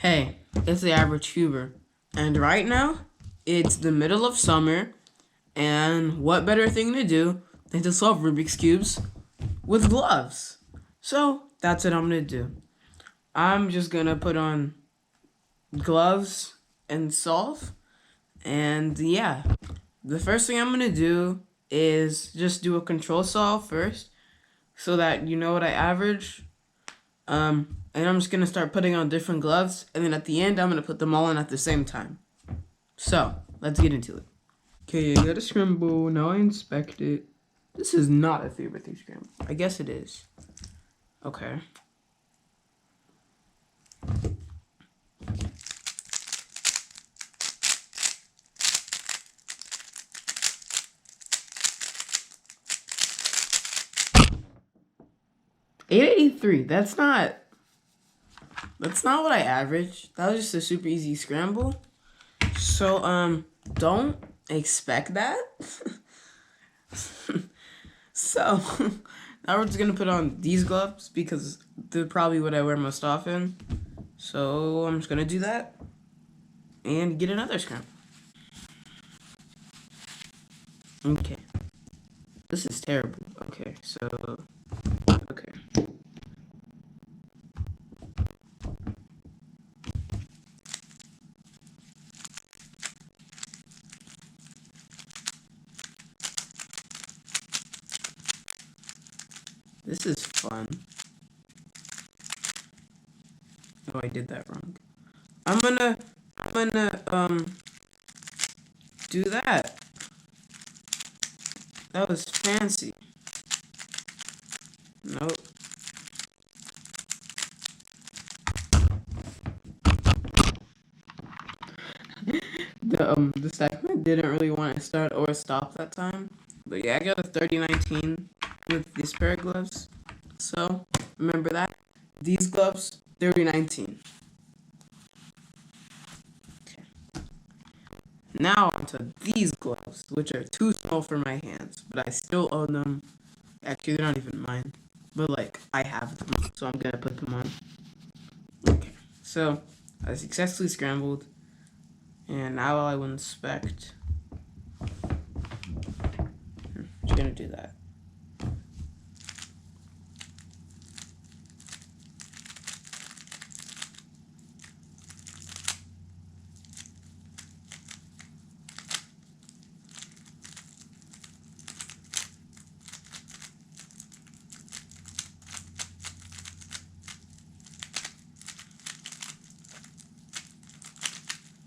Hey, it's the average Huber, and right now it's the middle of summer, and what better thing to do than to solve Rubik's cubes with gloves? So that's what I'm gonna do. I'm just gonna put on gloves and solve, and yeah, the first thing I'm gonna do is just do a control solve first, so that you know what I average. And I'm just gonna start putting on different gloves, and then at the end, I'm gonna put them all on at the same time. So let's get into it. Okay, I got a scramble. Now I inspect it. This is not a 3x3 scramble. I guess it is. Okay. $8.83. That's not what I averaged. That was just a super easy scramble. So don't expect that. So now we're just gonna put on these gloves because they're probably what I wear most often. So I'm just gonna do that and get another scramble. Okay. This is terrible. Okay, so okay. This is fun. Oh, I did that wrong. I'm gonna do that. That was fancy. Nope. The segment didn't really want to start or stop that time. But yeah, I got a 3019 with these pair of gloves. So remember that. These gloves, 3019. Okay. Now onto these gloves, which are too small for my hands, but I still own them. Actually, they're not even mine. But like I have them, so I'm gonna put them on. Okay. So I successfully scrambled, and now I will inspect. Just gonna do that.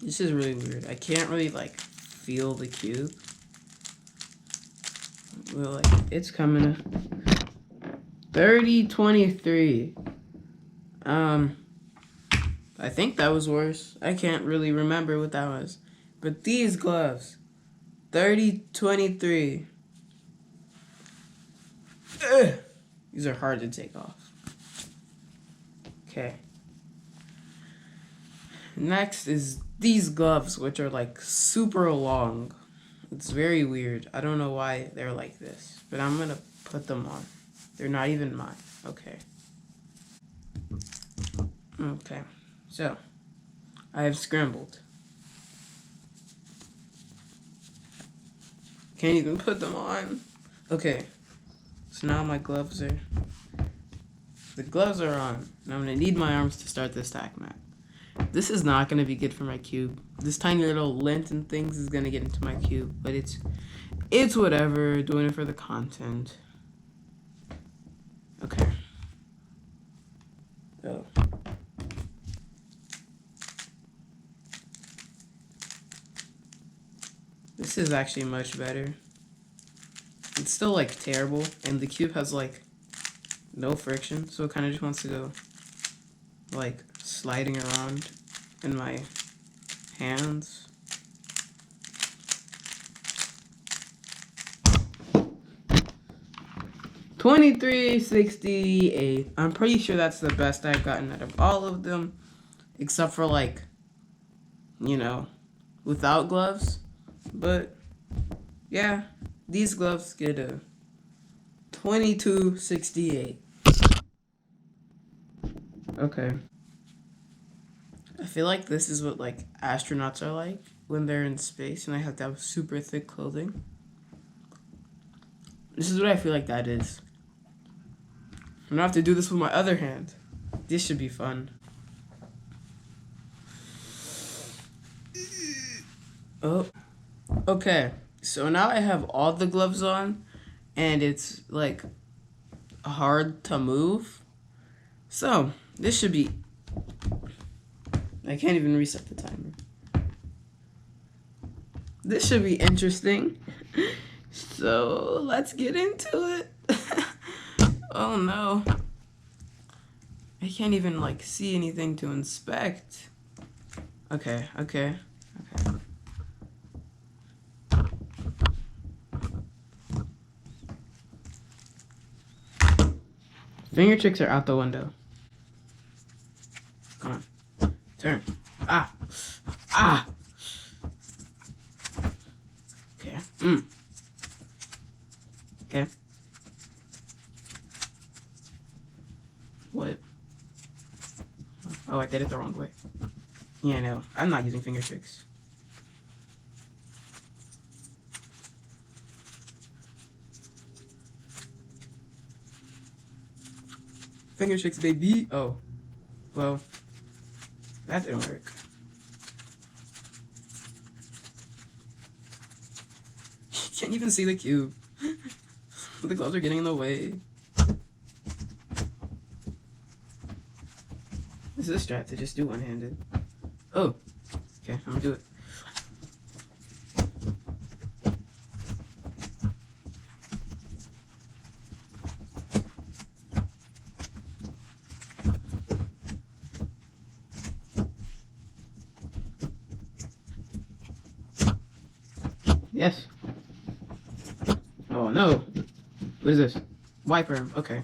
This is really weird. I can't really like feel the cube. Well, like it's coming. 3023. I think that was worse. I can't really remember what that was. But these gloves, 3023. Ugh. These are hard to take off. Okay. Next is these gloves, which are like super long. It's very weird. I don't know why they're like this, but I'm gonna put them on. They're not even mine. Okay. Okay. So, I have scrambled. Can't even put them on. Okay. So now my gloves are... The gloves are on. And I'm gonna need my arms to start this tack mat. This is not gonna be good for my cube. This tiny little lint and things is gonna get into my cube, but it's whatever. Doing it for the content. Okay. Oh. This is actually much better. It's still like terrible, and the cube has like no friction, so it kind of just wants to go like sliding around in my hands. $23.68. I'm pretty sure that's the best I've gotten out of all of them, except for like, without gloves. But yeah, these gloves get a 22.68. Okay. I feel like this is what like astronauts are like when they're in space and they have to have super thick clothing. This is what I feel like that is. I'm gonna have to do this with my other hand. This should be fun. Oh, okay. So now I have all the gloves on, and it's like hard to move. So this should be. I can't even reset the timer. This should be interesting. So let's get into it. Oh no. I can't even like see anything to inspect. Okay. Finger tricks are out the window. Come on. Turn. Ah. Okay. Okay. What? Oh, I did it the wrong way. Yeah, no. I'm not using finger tricks. Finger tricks, baby. Oh. Well, that didn't work. You can't even see the cube. The gloves are getting in the way. This is a strat to just do one-handed. Oh. Okay, I'm gonna do it. Yes. Oh no. What is this? Wiper. Okay.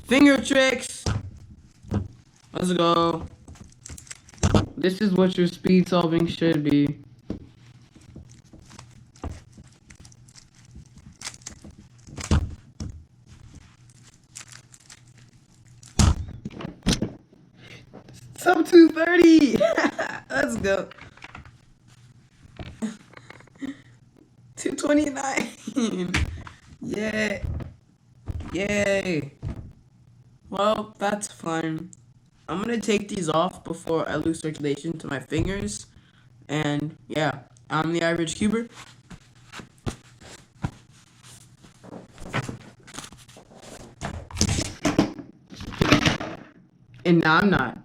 Finger tricks. Let's go. This is what your speed solving should be. Sub 230. Let's go. 229. Yeah. Yay. Well, that's fine. I'm gonna take these off before I lose circulation to my fingers. And yeah, I'm the average cuber. And now I'm not.